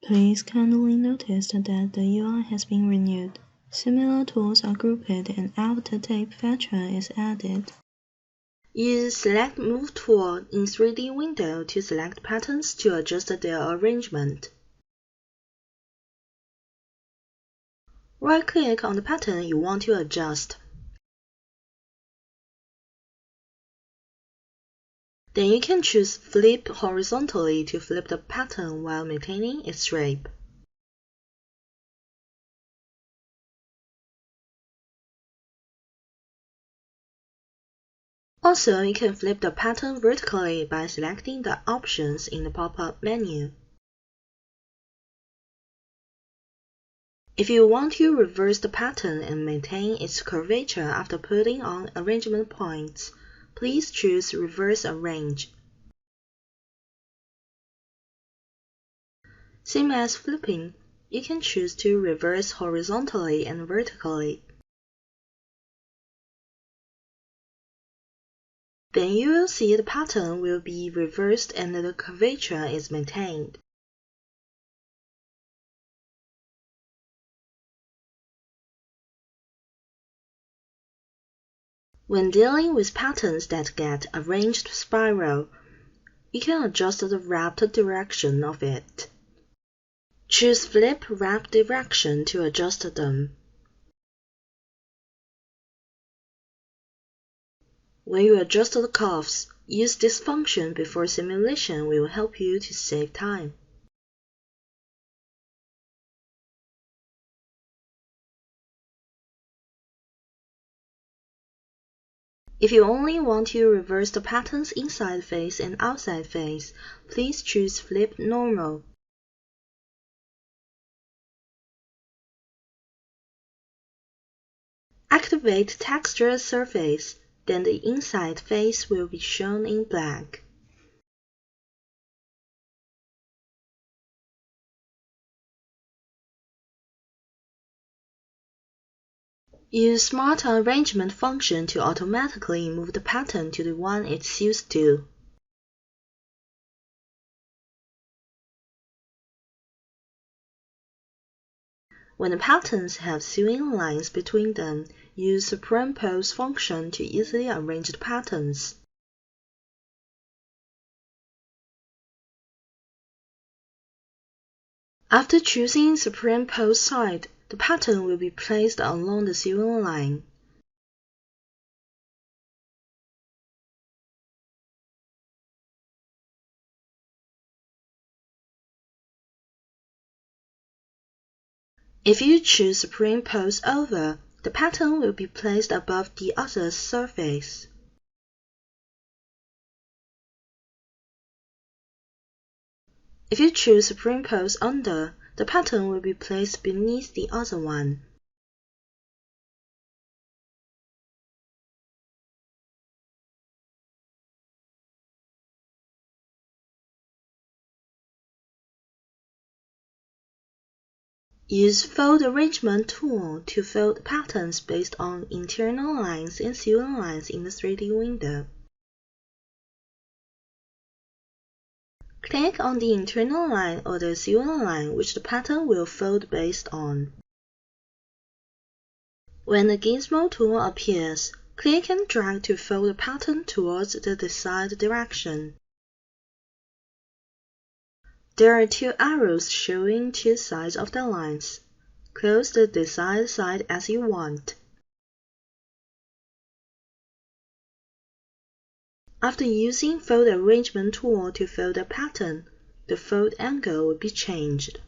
Please kindly notice that the UI has been renewed. Similar tools are grouped and after tape feature is added. Use Select Move tool in 3D window to select patterns to adjust their arrangement. Right-click on the pattern you want to adjust. Then you can choose Flip horizontally to flip the pattern while maintaining its shape. Also, you can flip the pattern vertically by selecting the options in the pop-up menu. If you want to reverse the pattern and maintain its curvature after putting on arrangement points, please choose Reverse Arrange. Same as flipping, you can choose to reverse horizontally and vertically. Then you will see the pattern will be reversed and the curvature is maintained. When dealing with patterns that get arranged spiral, you can adjust the wrapped direction of it. Choose Flip Wrap Direction to adjust them. When you adjust the curves, use this function before simulation will help you to save time. If you only want to reverse the pattern's inside face and outside face, please choose Flip Normal. Activate Texture Surface, then the inside face will be shown in black. Use Smart Arrangement function to automatically move the pattern to the one it's used to. When the patterns have sewing lines between them, use the Perimpose function to easily arrange the patterns. After choosing the Perimpose side, the pattern will be placed along the sewing line. If you choose Perimpose over, the pattern will be placed above the other's surface. If you choose Perimpose under, the pattern will be placed beneath the other one. Use Fold Arrangement tool to fold patterns based on internal lines and sewing lines in the 3D window. Click on the internal line or the sewing line which the pattern will fold based on. When the Gizmo tool appears, click and drag to fold the pattern towards the desired direction. There are two arrows showing two sides of the lines. Close the desired side as you want. After using Fold Arrangement tool to fold a pattern, the fold angle will be changed.